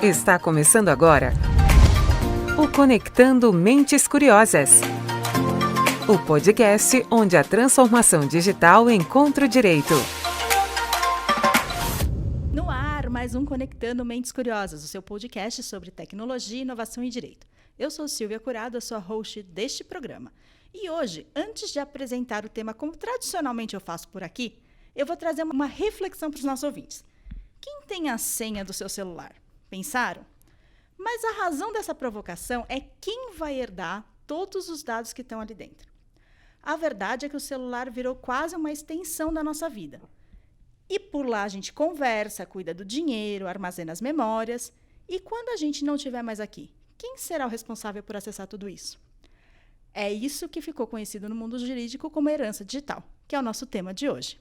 Está começando agora o Conectando Mentes Curiosas. O podcast onde a transformação digital encontra o direito. No ar, mais um Conectando Mentes Curiosas, o seu podcast sobre tecnologia, inovação e direito. Eu sou Silvia Curado, a sua host deste programa. E hoje, antes de apresentar o tema como tradicionalmente eu faço por aqui, eu vou trazer uma reflexão para os nossos ouvintes. Quem tem a senha do seu celular? Pensaram? Mas a razão dessa provocação é quem vai herdar todos os dados que estão ali dentro. A verdade é que o celular virou quase uma extensão da nossa vida. E por lá a gente conversa, cuida do dinheiro, armazena as memórias. E quando a gente não estiver mais aqui, quem será o responsável por acessar tudo isso? É isso que ficou conhecido no mundo jurídico como herança digital, que é o nosso tema de hoje.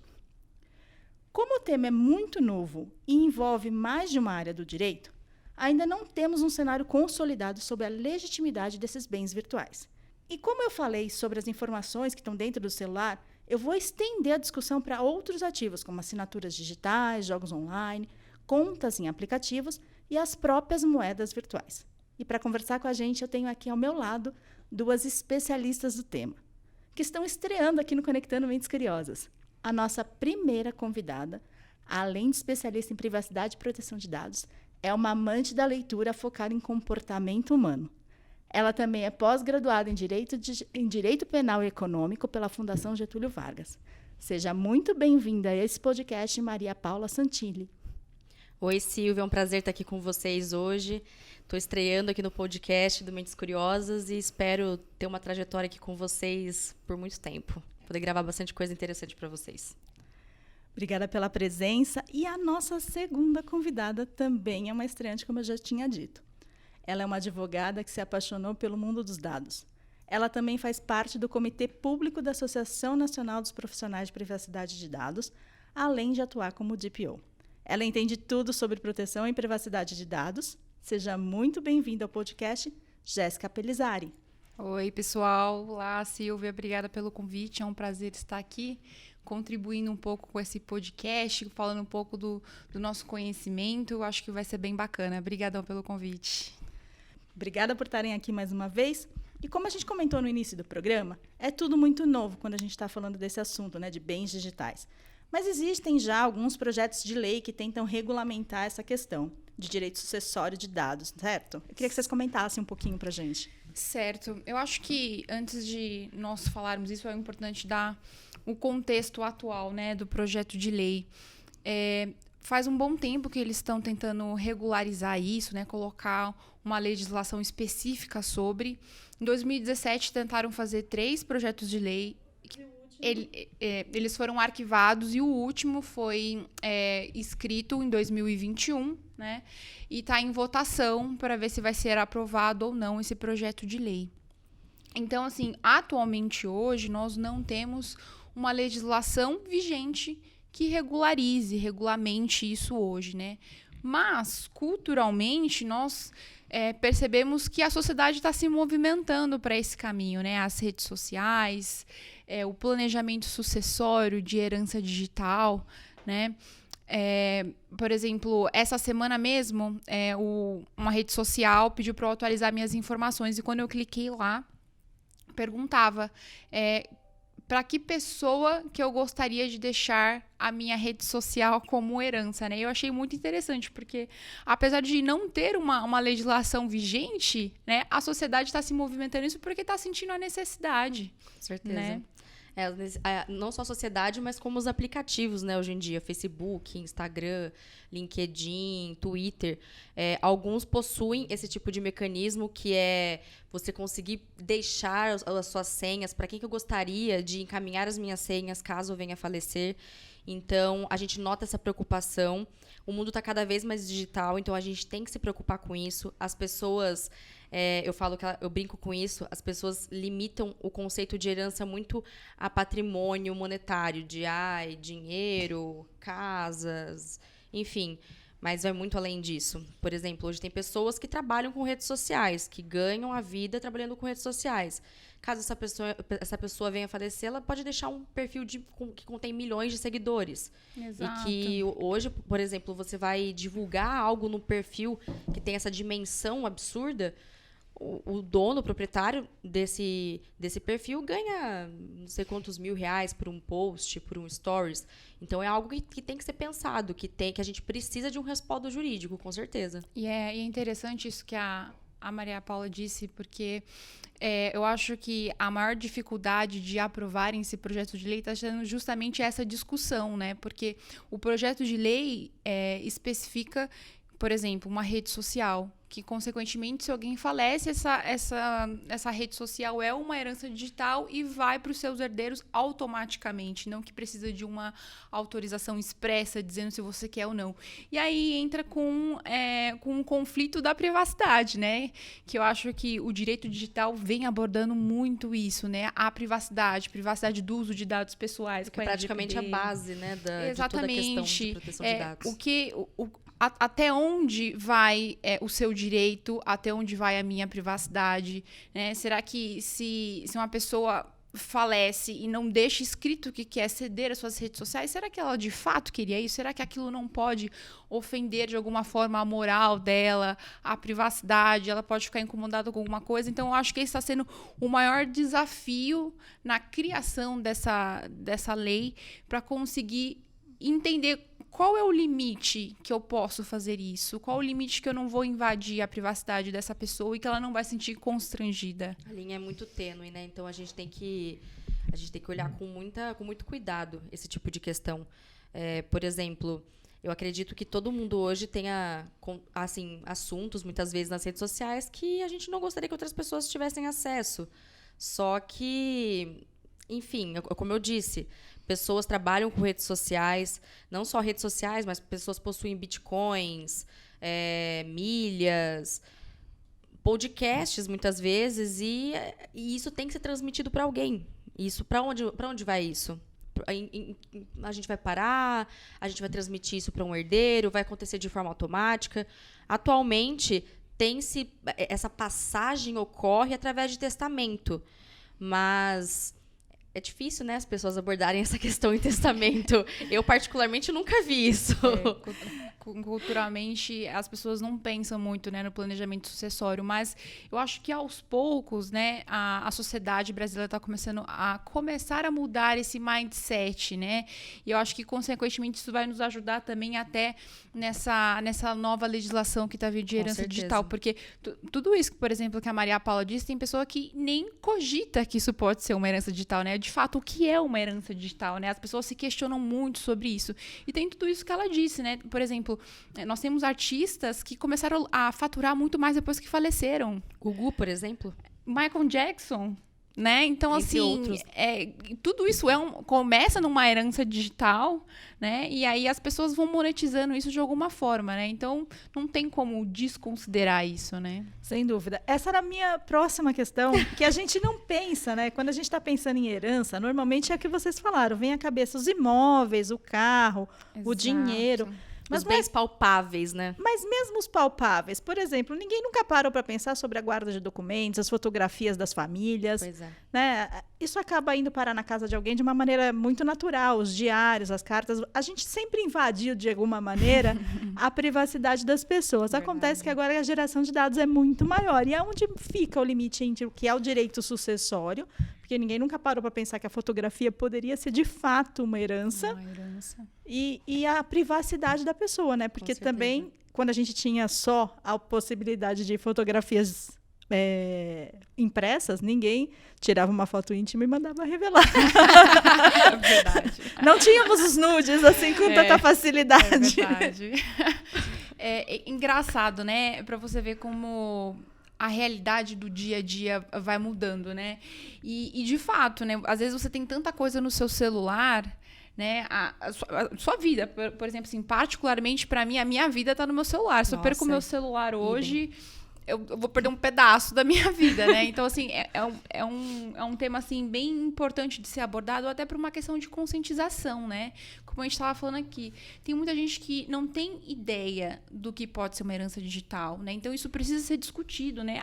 Como o tema é muito novo e envolve mais de uma área do direito, ainda não temos um cenário consolidado sobre a legitimidade desses bens virtuais. E como eu falei sobre as informações que estão dentro do celular, eu vou estender a discussão para outros ativos, como assinaturas digitais, jogos online, contas em aplicativos e as próprias moedas virtuais. E para conversar com a gente, eu tenho aqui ao meu lado duas especialistas do tema, que estão estreando aqui no Conectando Mentes Curiosas. A nossa primeira convidada, além de especialista em privacidade e proteção de dados, é uma amante da leitura focada em comportamento humano. Ela também é pós-graduada em Direito Penal e Econômico pela Fundação Getúlio Vargas. Seja muito bem-vinda a esse podcast, Maria Paula Santilli. Oi, Silvia, é um prazer estar aqui com vocês hoje. Estou estreando aqui no podcast do Mentes Curiosas e espero ter uma trajetória aqui com vocês por muito tempo. Poder gravar bastante coisa interessante para vocês. Obrigada pela presença. E a nossa segunda convidada também é uma estreante, como eu já tinha dito. Ela é uma advogada que se apaixonou pelo mundo dos dados. Ela também faz parte do Comitê Público da Associação Nacional dos Profissionais de Privacidade de Dados, além de atuar como DPO. Ela entende tudo sobre proteção e privacidade de dados. Seja muito bem-vinda ao podcast, Jéssica Pelizari. Oi, pessoal. Olá, Silvia. Obrigada pelo convite. É um prazer estar aqui, contribuindo um pouco com esse podcast, falando um pouco do nosso conhecimento. Eu acho que vai ser bem bacana. Obrigadão pelo convite. Obrigada por estarem aqui mais uma vez. E como a gente comentou no início do programa, é tudo muito novo quando a gente está falando desse assunto, né, de bens digitais. Mas existem já alguns projetos de lei que tentam regulamentar essa questão de direito sucessório de dados, certo? Eu queria que vocês comentassem um pouquinho para a gente. Certo. Eu acho que antes de nós falarmos isso, é importante dar o contexto atual, né, do projeto de lei. Faz um bom tempo que eles estão tentando regularizar isso, né, colocar uma legislação específica sobre. Em 2017, tentaram fazer 3 projetos de lei. Eles foram arquivados e o último foi escrito em 2021, né? E está em votação para ver se vai ser aprovado ou não esse projeto de lei. Então, assim, atualmente hoje nós não temos uma legislação vigente que regulamente isso hoje, né? Mas, culturalmente, nós percebemos que a sociedade está se movimentando para esse caminho, né? As redes sociais, o planejamento sucessório de herança digital, né? Por exemplo, essa semana mesmo, uma rede social pediu para eu atualizar minhas informações e quando eu cliquei lá, perguntava para que pessoa que eu gostaria de deixar a minha rede social como herança, né? Eu achei muito interessante, porque apesar de não ter uma legislação vigente, né, a sociedade está se movimentando isso porque está sentindo a necessidade. Com certeza. Né? Não só a sociedade, mas como os aplicativos, né, hoje em dia, Facebook, Instagram, LinkedIn, Twitter, alguns possuem esse tipo de mecanismo que é você conseguir deixar as suas senhas, para quem que eu gostaria de encaminhar as minhas senhas caso eu venha a falecer. Então, a gente nota essa preocupação. O mundo está cada vez mais digital, então a gente tem que se preocupar com isso. As pessoas, eu brinco com isso, as pessoas limitam o conceito de herança muito a patrimônio monetário, de dinheiro, casas, enfim. Mas vai muito além disso. Por exemplo, hoje tem pessoas que trabalham com redes sociais, que ganham a vida trabalhando com redes sociais. Caso essa pessoa venha a falecer, ela pode deixar um perfil que contém milhões de seguidores. Exato. E que hoje, por exemplo, você vai divulgar algo no perfil que tem essa dimensão absurda, o dono, o proprietário desse perfil ganha não sei quantos R$1.000 por um post, por um stories. Então, é algo que tem que ser pensado, que a gente precisa de um respaldo jurídico, com certeza. E é interessante isso que a Maria Paula disse, porque eu acho que a maior dificuldade de aprovarem esse projeto de lei está sendo justamente essa discussão, né? Porque o projeto de lei especifica, por exemplo, uma rede social, que, consequentemente, se alguém falece, essa rede social é uma herança digital e vai para os seus herdeiros automaticamente, não que precisa de uma autorização expressa dizendo se você quer ou não. E aí entra com um conflito da privacidade, né? Que eu acho que o direito digital vem abordando muito isso, né? A privacidade do uso de dados pessoais. Que é praticamente a base, né, de toda a questão de proteção de dados. Até onde vai o seu direito, até onde vai a minha privacidade, né? Será que se uma pessoa falece e não deixa escrito que quer ceder às suas redes sociais, será que ela de fato queria isso? Será que aquilo não pode ofender de alguma forma a moral dela, a privacidade? Ela pode ficar incomodada com alguma coisa? Então, eu acho que esse está sendo o maior desafio na criação dessa lei para conseguir entender qual é o limite que eu posso fazer isso? Qual o limite que eu não vou invadir a privacidade dessa pessoa e que ela não vai se sentir constrangida? A linha é muito tênue, né? Então, a gente tem que olhar com muito cuidado esse tipo de questão. Por exemplo, eu acredito que todo mundo hoje tenha assim, assuntos, muitas vezes, nas redes sociais que a gente não gostaria que outras pessoas tivessem acesso. Só que, enfim, como eu disse, pessoas trabalham com redes sociais, não só redes sociais, mas pessoas possuem bitcoins, milhas, podcasts, muitas vezes, e isso tem que ser transmitido para alguém. Isso, para onde vai isso? A gente vai parar, a gente vai transmitir isso para um herdeiro, vai acontecer de forma automática. Atualmente, essa passagem ocorre através de testamento, mas é difícil, né, as pessoas abordarem essa questão em testamento. Eu, particularmente, nunca vi isso. Culturalmente, as pessoas não pensam muito, né, no planejamento sucessório, mas eu acho que, aos poucos, né, a sociedade brasileira está começando a mudar esse mindset, né? E eu acho que, consequentemente, isso vai nos ajudar também até nessa nova legislação que está vindo de herança digital. Porque tudo isso, por exemplo, que a Maria Paula disse, tem pessoa que nem cogita que isso pode ser uma herança digital, né? De fato, o que é uma herança digital, né? As pessoas se questionam muito sobre isso. E tem tudo isso que ela disse, né? Por exemplo, nós temos artistas que começaram a faturar muito mais depois que faleceram. Gugu, por exemplo? Michael Jackson, né? Então, entre assim, outros. Tudo isso começa numa herança digital, né? E aí as pessoas vão monetizando isso de alguma forma, né? Então, não tem como desconsiderar isso, né? Sem dúvida. Essa era a minha próxima questão, que a gente não pensa, né? Quando a gente está pensando em herança, normalmente é o que vocês falaram, vem à cabeça os imóveis, o carro, o dinheiro. Mas os bens palpáveis, né? Mas mesmo os palpáveis, por exemplo, ninguém nunca parou para pensar sobre a guarda de documentos, as fotografias das famílias. Pois é. Né? Isso acaba indo parar na casa de alguém de uma maneira muito natural, os diários, as cartas. A gente sempre invadiu, de alguma maneira, a privacidade das pessoas. Verdade. Acontece que agora a geração de dados é muito maior. E é onde fica o limite entre o que é o direito sucessório, porque ninguém nunca parou para pensar que a fotografia poderia ser, de fato, uma herança. E a privacidade da pessoa, né? Porque também, quando a gente tinha só a possibilidade de fotografias impressas, ninguém tirava uma foto íntima e mandava revelar. É verdade. Não tínhamos os nudes assim com tanta facilidade. É verdade. É engraçado, né? Para você ver como a realidade do dia a dia vai mudando, né? E de fato, né? Às vezes você tem tanta coisa no seu celular, né? A sua vida, por exemplo, assim, particularmente para mim, a minha vida está no meu celular. Se eu perco o meu celular hoje, eu vou perder um pedaço da minha vida, né? Então, assim, é um tema, assim, bem importante de ser abordado, até por uma questão de conscientização, né? Como a gente estava falando aqui, tem muita gente que não tem ideia do que pode ser uma herança digital, né? Então, isso precisa ser discutido, né?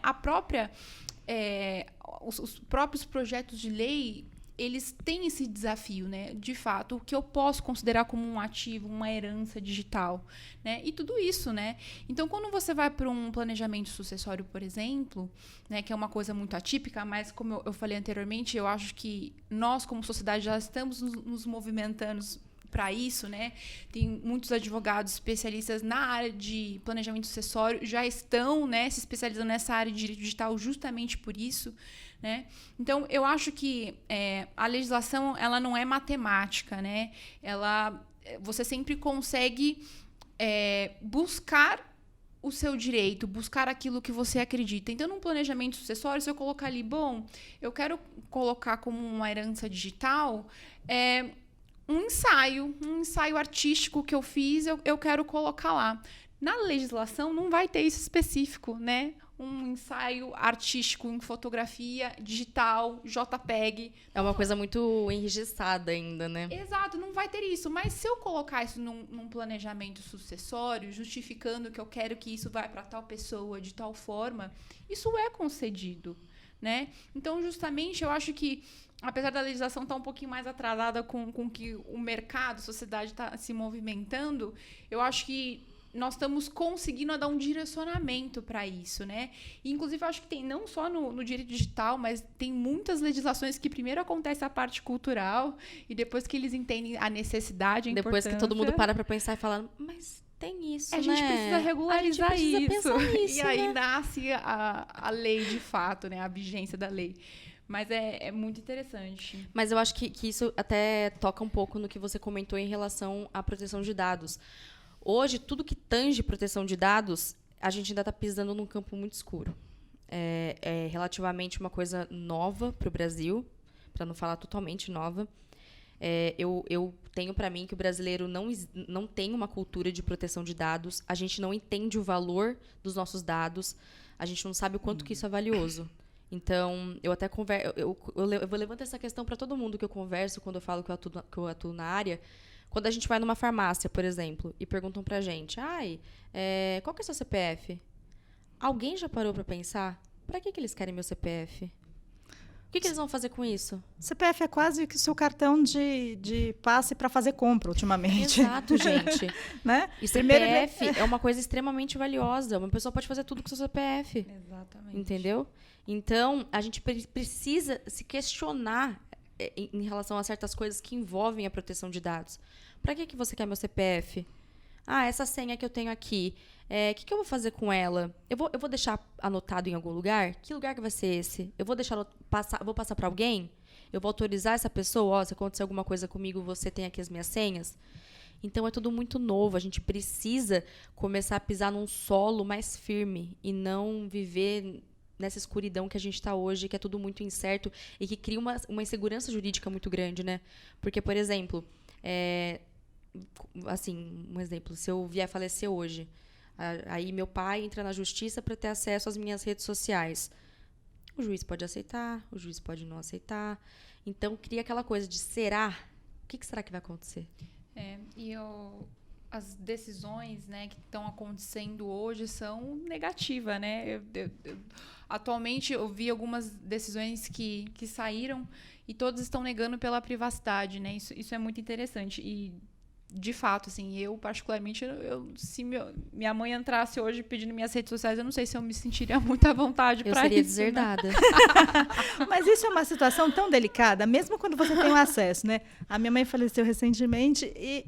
Os próprios projetos de lei, eles têm esse desafio, né? De fato, o que eu posso considerar como um ativo, uma herança digital, né? E tudo isso, né? Então, quando você vai para um planejamento sucessório, por exemplo, né, que é uma coisa muito atípica, mas como eu falei anteriormente, eu acho que nós, como sociedade, já estamos nos movimentando para isso, né? Tem muitos advogados especialistas na área de planejamento sucessório, já estão, né, se especializando nessa área de direito digital justamente por isso, né? Então, eu acho que a legislação, ela não é matemática, né? Você sempre consegue buscar o seu direito, buscar aquilo que você acredita. Então, num planejamento sucessório, se eu colocar ali, eu quero colocar como uma herança digital um ensaio artístico que eu fiz, eu quero colocar lá. Na legislação, não vai ter isso específico, né? Um ensaio artístico em fotografia digital, JPEG. É uma coisa muito enregistrada ainda, né? Exato, não vai ter isso. Mas se eu colocar isso num planejamento sucessório, justificando que eu quero que isso vá para tal pessoa de tal forma, isso é concedido, né? Então, justamente, eu acho que, apesar da legislação estar um pouquinho mais atrasada com que o mercado, a sociedade está se movimentando, eu acho que nós estamos conseguindo dar um direcionamento para isso, né? E, inclusive, eu acho que tem não só no direito digital, mas tem muitas legislações que primeiro acontece a parte cultural e depois que eles entendem a necessidade, a depois importância. Que todo mundo para pensar e fala, mas tem isso, né? A gente precisa regularizar a gente precisa isso. Pensar nisso, e aí né? nasce a lei de fato, né? A vigência da lei. Mas é muito interessante. Mas eu acho que isso até toca um pouco no que você comentou em relação à proteção de dados. Hoje, tudo que tange proteção de dados, a gente ainda está pisando num campo muito escuro. É relativamente uma coisa nova para o Brasil, para não falar totalmente nova. Eu tenho para mim que o brasileiro não tem uma cultura de proteção de dados, a gente não entende o valor dos nossos dados, a gente não sabe o quanto que isso é valioso. Então, eu até eu vou levantar essa questão para todo mundo que eu converso, quando eu falo que eu atuo na área. Quando a gente vai numa farmácia, por exemplo, e perguntam pra gente, qual que é o seu CPF? Alguém já parou pra pensar, pra que eles querem meu CPF? O que eles vão fazer com isso? CPF é quase que o seu cartão de passe para fazer compra, ultimamente. Exato, gente. Né? E CPF é uma coisa extremamente valiosa. Uma pessoa pode fazer tudo com o seu CPF. Exatamente. Entendeu? Então, a gente precisa se questionar em relação a certas coisas que envolvem a proteção de dados. Para que você quer meu CPF? Essa senha que eu tenho aqui, o que eu vou fazer com ela? Eu vou deixar anotado em algum lugar? Que lugar que vai ser esse? Eu vou deixar vou passar para alguém? Eu vou autorizar essa pessoa? Se acontecer alguma coisa comigo, você tem aqui as minhas senhas? Então, é tudo muito novo. A gente precisa começar a pisar num solo mais firme e não viver nessa escuridão que a gente está hoje, que é tudo muito incerto e que cria uma insegurança jurídica muito grande, né? Porque, por exemplo, assim, um exemplo, se eu vier a falecer hoje, aí meu pai entra na justiça para ter acesso às minhas redes sociais. O juiz pode aceitar, o juiz pode não aceitar. Então, cria aquela coisa de será? O que será que vai acontecer? As decisões, né, que estão acontecendo hoje são negativas, né? Atualmente, eu vi algumas decisões que saíram e todos estão negando pela privacidade, né? Isso é muito interessante. E, de fato, assim, eu, particularmente, se minha mãe entrasse hoje pedindo minhas redes sociais, eu não sei se eu me sentiria muito à vontade para isso. Eu seria deserdada. Né? Mas isso é uma situação tão delicada, mesmo quando você tem o acesso, né? A minha mãe faleceu recentemente e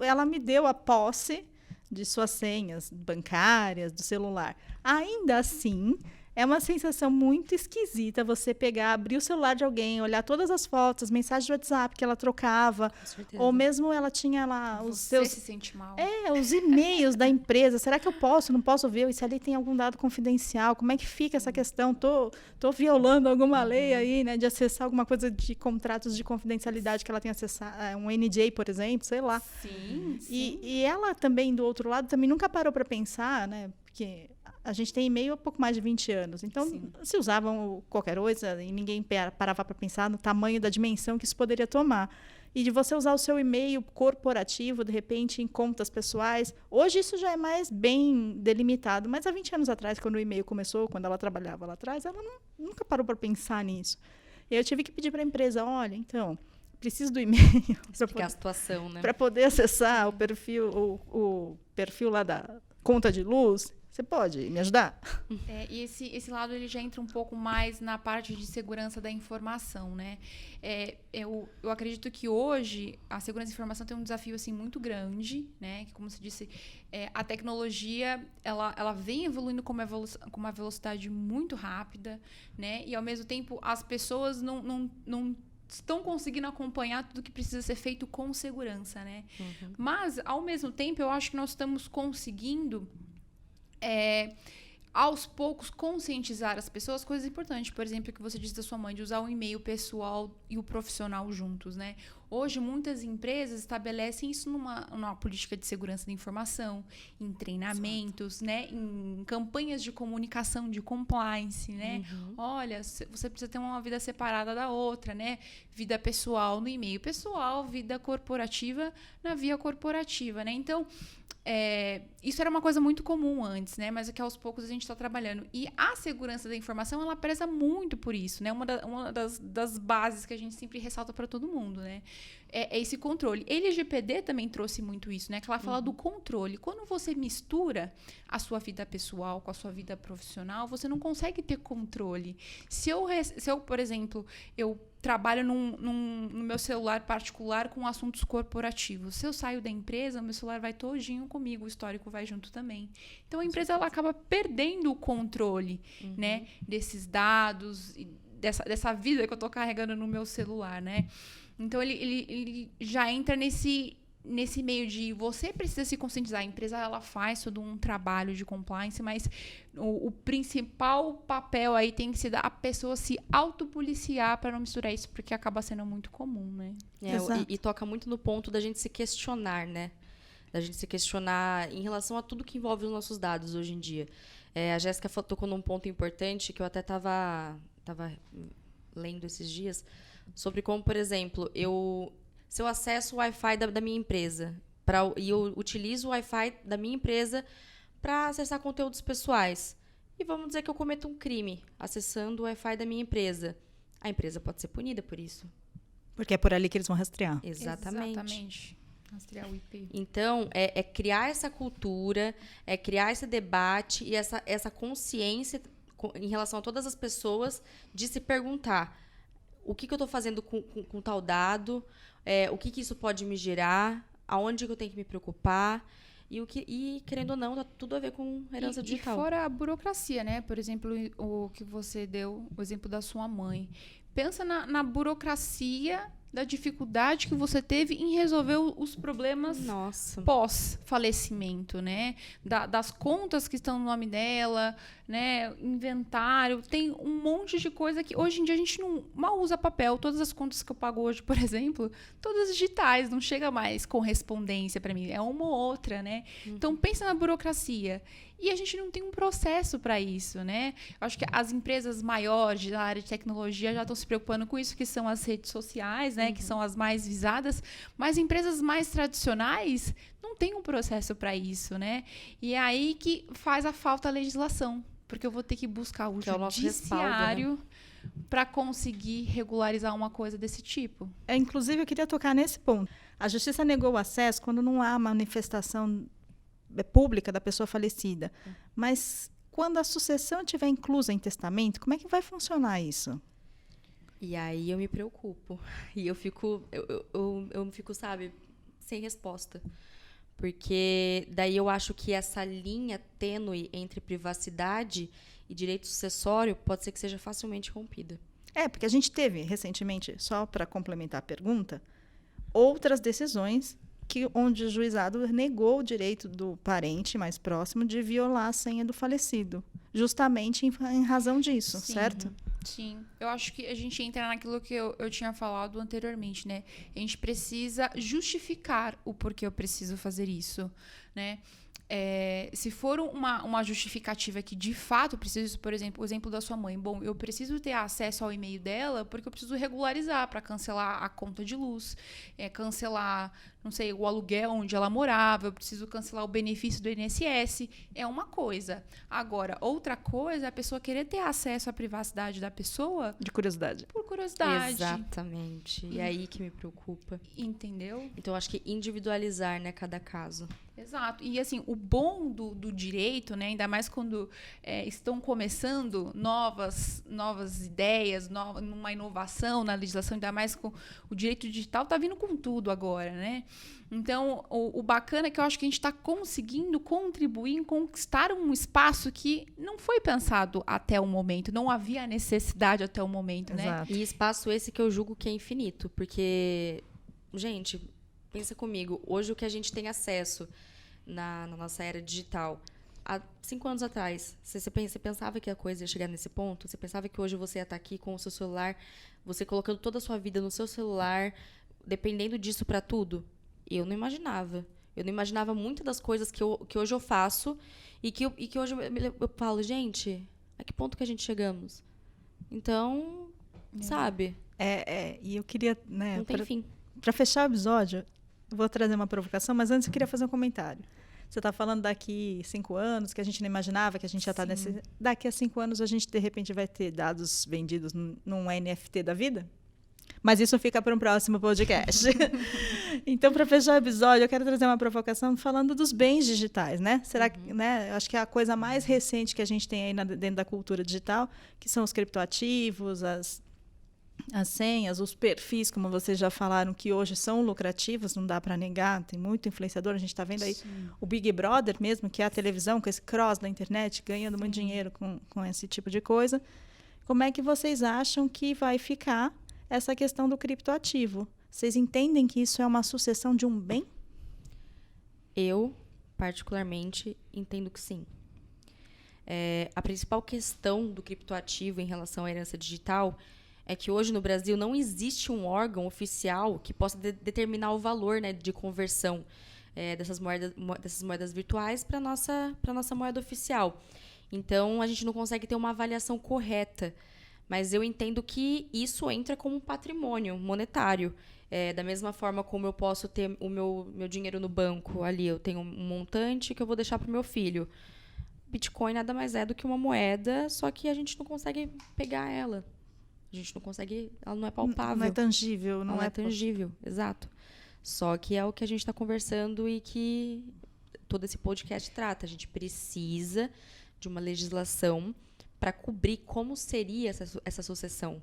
ela me deu a posse de suas senhas bancárias, do celular. Ainda assim, é uma sensação muito esquisita você pegar, abrir o celular de alguém, olhar todas as fotos, as mensagens de WhatsApp que ela trocava, ou mesmo ela tinha lá os seus... Você se sente mal. Os e-mails da empresa. Será que eu posso? Não posso ver? E se ali tem algum dado confidencial? Como é que fica essa questão? Tô violando alguma lei aí, né? De acessar alguma coisa de contratos de confidencialidade que ela tem acessado, um NDA, por exemplo, sei lá. Sim. E ela também, do outro lado, também nunca parou para pensar, né? Porque a gente tem e-mail há pouco mais de 20 anos. Então, se usavam qualquer coisa e ninguém parava para pensar no tamanho da dimensão que isso poderia tomar. E de você usar o seu e-mail corporativo, de repente, em contas pessoais. Hoje isso já é mais bem delimitado. Mas há 20 anos atrás, quando o e-mail começou, quando ela trabalhava lá atrás, ela nunca parou para pensar nisso. E eu tive que pedir para a empresa, olha, então, preciso do e-mail. Explicar a situação, né? Para poder acessar o perfil lá da conta de luz. Você pode me ajudar? E esse lado ele já entra um pouco mais na parte de segurança da informação, né? Eu acredito que hoje a segurança da informação tem um desafio assim muito grande, né? Que, como você disse, a tecnologia ela vem evoluindo com uma velocidade muito rápida, né? E ao mesmo tempo as pessoas não estão conseguindo acompanhar tudo que precisa ser feito com segurança, né? Uhum. Mas ao mesmo tempo eu acho que nós estamos conseguindo aos poucos conscientizar as pessoas, coisas importantes, por exemplo, que você disse da sua mãe, de usar o e-mail pessoal e o profissional juntos, né? Hoje, muitas empresas estabelecem isso numa política de segurança da informação, em treinamentos, né? Em campanhas de comunicação, de compliance, né? Uhum. Olha, você precisa ter uma vida separada da outra, né? Vida pessoal no e-mail pessoal, vida corporativa na via corporativa, né? Então, isso era uma coisa muito comum antes, né? Mas é que aos poucos a gente está trabalhando. E a segurança da informação, ela preza muito por isso, né? Uma das bases que a gente sempre ressalta para todo mundo, né? É esse controle. LGPD também trouxe muito isso, né? Que ela fala do controle. Quando você mistura a sua vida pessoal com a sua vida profissional, você não consegue ter controle. Se eu, por exemplo, eu trabalho no meu celular particular com assuntos corporativos. Se eu saio da empresa, meu celular vai todinho comigo, o histórico vai junto também. Então, a empresa ela acaba perdendo o controle, né? Desses dados, dessa vida que eu estou carregando no meu celular, né? Então, ele já entra nesse meio de você precisa se conscientizar. A empresa ela faz todo um trabalho de compliance, mas o principal papel aí tem que ser a pessoa se autopoliciar para não misturar isso, porque acaba sendo muito comum, né? E toca muito no ponto da gente se questionar, né? Da gente se questionar em relação a tudo que envolve os nossos dados hoje em dia. A Jéssica tocou num ponto importante que eu até estava lendo esses dias, sobre como, por exemplo, se eu acesso o Wi-Fi da minha empresa e eu utilizo o Wi-Fi da minha empresa para acessar conteúdos pessoais, e vamos dizer que eu cometo um crime acessando o Wi-Fi da minha empresa, a empresa pode ser punida por isso. Porque é por ali que eles vão rastrear. Exatamente. Rastrear o IP. Então, é criar essa cultura, é criar esse debate e essa consciência em relação a todas as pessoas de se perguntar o que eu estou fazendo com tal dado, o que isso pode me gerar, aonde que eu tenho que me preocupar, e querendo ou não, tá tudo a ver com herança digital. E fora a burocracia, né? Por exemplo, o que você deu, o exemplo da sua mãe. Pensa na burocracia da dificuldade que você teve em resolver os problemas pós-falecimento, né? Das contas que estão no nome dela, né? Inventário, tem um monte de coisa que hoje em dia a gente não mal usa papel. Todas as contas que eu pago hoje, por exemplo, todas digitais, não chega mais correspondência para mim, é uma ou outra, né? Então pensa na burocracia. E a gente não tem um processo para isso, né? Eu acho que as empresas maiores da área de tecnologia já estão se preocupando com isso, que são as redes sociais, né? Que são as mais visadas. Mas empresas mais tradicionais não têm um processo para isso, né? E é aí que faz a falta a legislação. Porque eu vou ter que buscar o judiciário, né, para conseguir regularizar uma coisa desse tipo. Inclusive, eu queria tocar nesse ponto. A justiça negou o acesso quando não há manifestação pública da pessoa falecida. Mas quando a sucessão estiver inclusa em testamento, como é que vai funcionar isso? E aí eu me preocupo. E eu fico, sabe, sem resposta. Porque daí eu acho que essa linha tênue entre privacidade e direito sucessório pode ser que seja facilmente rompida. Porque a gente teve recentemente, só para complementar a pergunta, outras decisões onde o juizado negou o direito do parente mais próximo de violar a senha do falecido, justamente em razão disso, certo? Sim. Eu acho que a gente entra naquilo que eu tinha falado anteriormente, né? A gente precisa justificar o porquê eu preciso fazer isso, né? se for uma justificativa que de fato preciso, por exemplo, o exemplo da sua mãe, bom, eu preciso ter acesso ao e-mail dela porque eu preciso regularizar para cancelar a conta de luz, cancelar, não sei, o aluguel onde ela morava, eu preciso cancelar o benefício do INSS, é uma coisa. Agora, outra coisa é a pessoa querer ter acesso à privacidade da pessoa De curiosidade. por curiosidade. Exatamente. E é aí que me preocupa. Entendeu? Então, eu acho que individualizar, né, cada caso. Exato. E, assim, o bom do direito, né, ainda mais quando estão começando novas ideias, numa inovação na legislação, ainda mais com o direito digital, tá vindo com tudo agora, né? Então, o bacana é que eu acho que a gente está conseguindo contribuir em conquistar um espaço que não foi pensado até o momento, não havia necessidade até o momento, né? Exato. E espaço esse que eu julgo que é infinito, porque, gente, pensa comigo, hoje o que a gente tem acesso na nossa era digital, há 5 anos atrás, você pensava que a coisa ia chegar nesse ponto? Você pensava que hoje você ia estar aqui com o seu celular, você colocando toda a sua vida no seu celular, dependendo disso para tudo? Eu não imaginava. Eu não imaginava muitas das coisas que hoje eu faço e que hoje eu falo, gente, a que ponto que a gente chegamos? Então, sabe? E eu queria, né, Não tem fim. para fechar o episódio, eu vou trazer uma provocação, mas antes eu queria fazer um comentário. Você está falando daqui 5 anos, que a gente não imaginava que a gente já está nesse... Daqui a 5 anos a gente, de repente, vai ter dados vendidos num NFT da vida? Mas isso fica para um próximo podcast. Então, para fechar o episódio, eu quero trazer uma provocação falando dos bens digitais, né? Será que, né? Acho que é a coisa mais recente que a gente tem aí dentro da cultura digital, que são os criptoativos, as senhas, os perfis, como vocês já falaram, que hoje são lucrativos, não dá para negar, tem muito influenciador, a gente está vendo aí o Big Brother mesmo, que é a televisão, com esse cross da internet, ganhando muito dinheiro com esse tipo de coisa. Como é que vocês acham que vai ficar essa questão do criptoativo? Vocês entendem que isso é uma sucessão de um bem? Eu, particularmente, entendo que sim. A principal questão do criptoativo em relação à herança digital é que hoje no Brasil não existe um órgão oficial que possa determinar o valor, né, de conversão dessas moedas virtuais para a nossa moeda oficial. Então, a gente não consegue ter uma avaliação correta. Mas eu entendo que isso entra como um patrimônio monetário. Da mesma forma como eu posso ter o meu dinheiro no banco ali, eu tenho um montante que eu vou deixar para o meu filho. Bitcoin nada mais é do que uma moeda, só que a gente não consegue pegar ela. A gente não consegue, ela não é palpável. Não é tangível. Não é tangível, exato. Só que é o que a gente está conversando e que todo esse podcast trata. A gente precisa de uma legislação para cobrir como seria essa sucessão.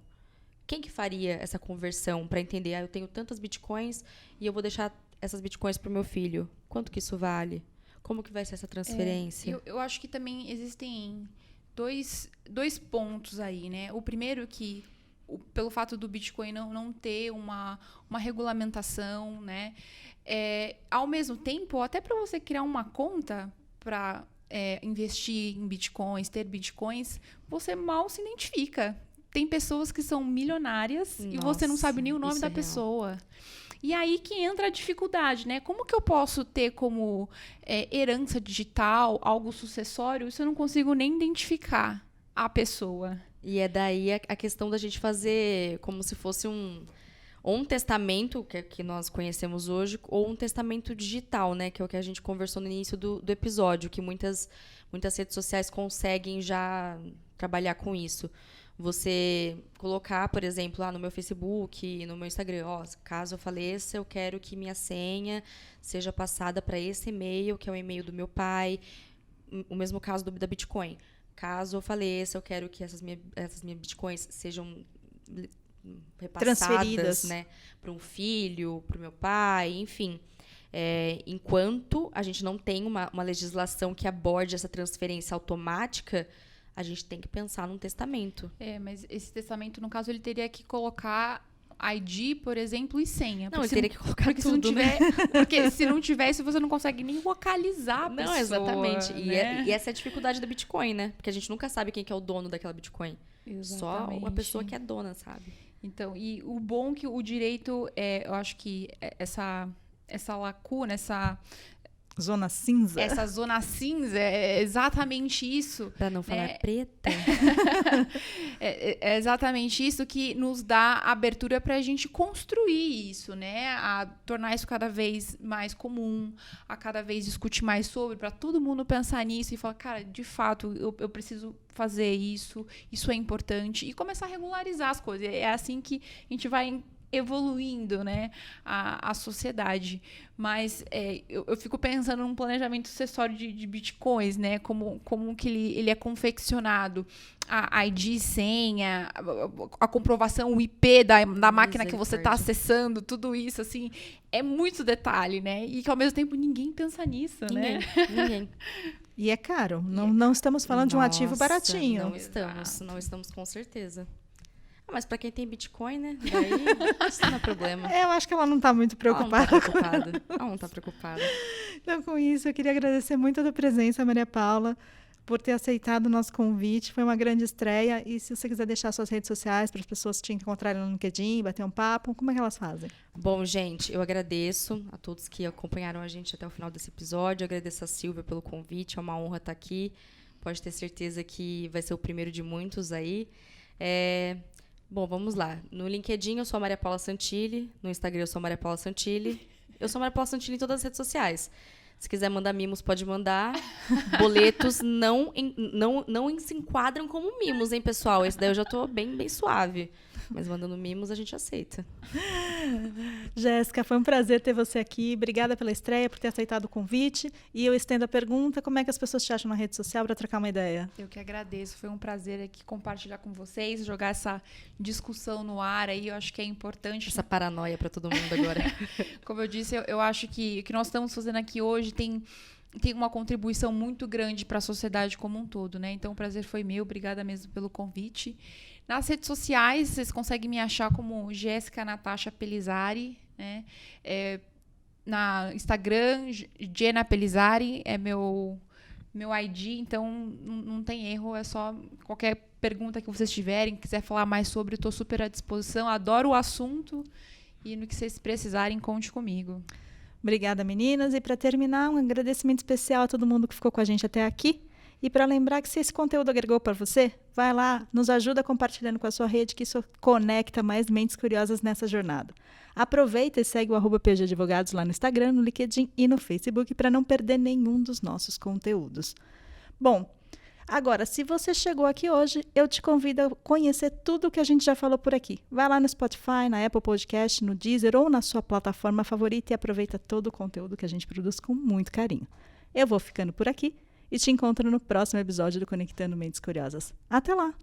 Quem que faria essa conversão para entender, eu tenho tantas bitcoins e eu vou deixar essas bitcoins para o meu filho? Quanto que isso vale? Como que vai ser essa transferência? Eu acho que também existem dois pontos aí, né? O primeiro que, pelo fato do Bitcoin não ter uma regulamentação, né? Ao mesmo tempo, até para você criar uma conta para investir em bitcoins, ter bitcoins, você mal se identifica. Tem pessoas que são milionárias e você não sabe nem o nome da pessoa. E aí que entra a dificuldade, né? Como que eu posso ter como herança digital, algo sucessório, se eu não consigo nem identificar a pessoa? E é daí a questão da gente fazer como se fosse ou um testamento, que nós conhecemos hoje, ou um testamento digital, né? Que é o que a gente conversou no início do episódio, que muitas redes sociais conseguem já trabalhar com isso. Você colocar, por exemplo, lá no meu Facebook, no meu Instagram, caso eu faleça, eu quero que minha senha seja passada para esse e-mail, que é o e-mail do meu pai. O mesmo caso da Bitcoin. Caso eu faleça, eu quero que essas minhas Bitcoins sejam repassadas, transferidas, né, para um filho, para o meu pai, enfim. Enquanto a gente não tem uma legislação que aborde essa transferência automática, a gente tem que pensar num testamento. Mas esse testamento, no caso, ele teria que colocar ID, por exemplo, e senha. Não, ele teria que colocar tudo, se não tiver, né? Porque se não tivesse, você não consegue nem localizar a pessoa. Não, exatamente. Né? E essa é a dificuldade da Bitcoin, né? Porque a gente nunca sabe quem que é o dono daquela Bitcoin. Exatamente. Só a pessoa que é dona, sabe? Então, e o bom que o direito, eu acho que essa lacuna, Zona cinza. Essa zona cinza é exatamente isso. Pra não falar preta. É exatamente isso que nos dá abertura para a gente construir isso, né? A tornar isso cada vez mais comum, a cada vez discutir mais sobre, para todo mundo pensar nisso e falar, cara, de fato, eu preciso fazer isso é importante, e começar a regularizar as coisas. É assim que a gente vai evoluindo, né, a sociedade. Mas eu fico pensando num planejamento sucessório de bitcoins, né, como que ele é confeccionado, a ID, senha, a comprovação, o IP da máquina que você está acessando, tudo isso, assim, é muito detalhe, né, e que ao mesmo tempo ninguém pensa nisso, Ninguém. né? Ninguém. E é caro. Não estamos falando de um ativo baratinho. Não estamos com certeza. Mas para quem tem Bitcoin, né? Daí isso não é problema. Eu acho que ela não está muito preocupada. Ela não está preocupada. Então, com isso, eu queria agradecer muito a tua presença, Maria Paula, por ter aceitado o nosso convite. Foi uma grande estreia. E se você quiser deixar suas redes sociais para as pessoas te encontrarem no LinkedIn, bater um papo, como é que elas fazem? Bom, gente, eu agradeço a todos que acompanharam a gente até o final desse episódio. Eu agradeço a Silvia pelo convite. É uma honra estar aqui. Pode ter certeza que vai ser o primeiro de muitos aí. Bom, vamos lá. No LinkedIn eu sou a Maria Paula Santilli. No Instagram eu sou a Maria Paula Santilli. Eu sou a Maria Paula Santilli em todas as redes sociais. Se quiser mandar mimos, pode mandar. Boletos não se enquadram como mimos, hein, pessoal? Esse daí eu já tô bem suave. Mas mandando mimos, a gente aceita. Jéssica, foi um prazer ter você aqui. Obrigada pela estreia, por ter aceitado o convite. E eu estendo a pergunta, como é que as pessoas te acham na rede social para trocar uma ideia? Eu que agradeço. Foi um prazer aqui compartilhar com vocês, jogar essa discussão no ar aí. Eu acho que é importante. Essa paranoia para todo mundo agora. Como eu disse, eu acho que o que nós estamos fazendo aqui hoje tem uma contribuição muito grande para a sociedade como um todo, né? Então, o prazer foi meu. Obrigada mesmo pelo convite. Nas redes sociais, vocês conseguem me achar como Jéssica Natasha Pelizari, né? Na Instagram, Jenna Pelizari é meu ID, então não tem erro, é só qualquer pergunta que vocês tiverem, quiser falar mais sobre, estou super à disposição, adoro o assunto, e no que vocês precisarem, conte comigo. Obrigada, meninas. E para terminar, um agradecimento especial a todo mundo que ficou com a gente até aqui. E para lembrar que se esse conteúdo agregou para você, vai lá, nos ajuda compartilhando com a sua rede, que isso conecta mais mentes curiosas nessa jornada. Aproveita e segue o @PG Advogados lá no Instagram, no LinkedIn e no Facebook para não perder nenhum dos nossos conteúdos. Bom, agora, se você chegou aqui hoje, eu te convido a conhecer tudo o que a gente já falou por aqui. Vai lá no Spotify, na Apple Podcast, no Deezer ou na sua plataforma favorita e aproveita todo o conteúdo que a gente produz com muito carinho. Eu vou ficando por aqui e te encontro no próximo episódio do Conectando Mentes Curiosas. Até lá!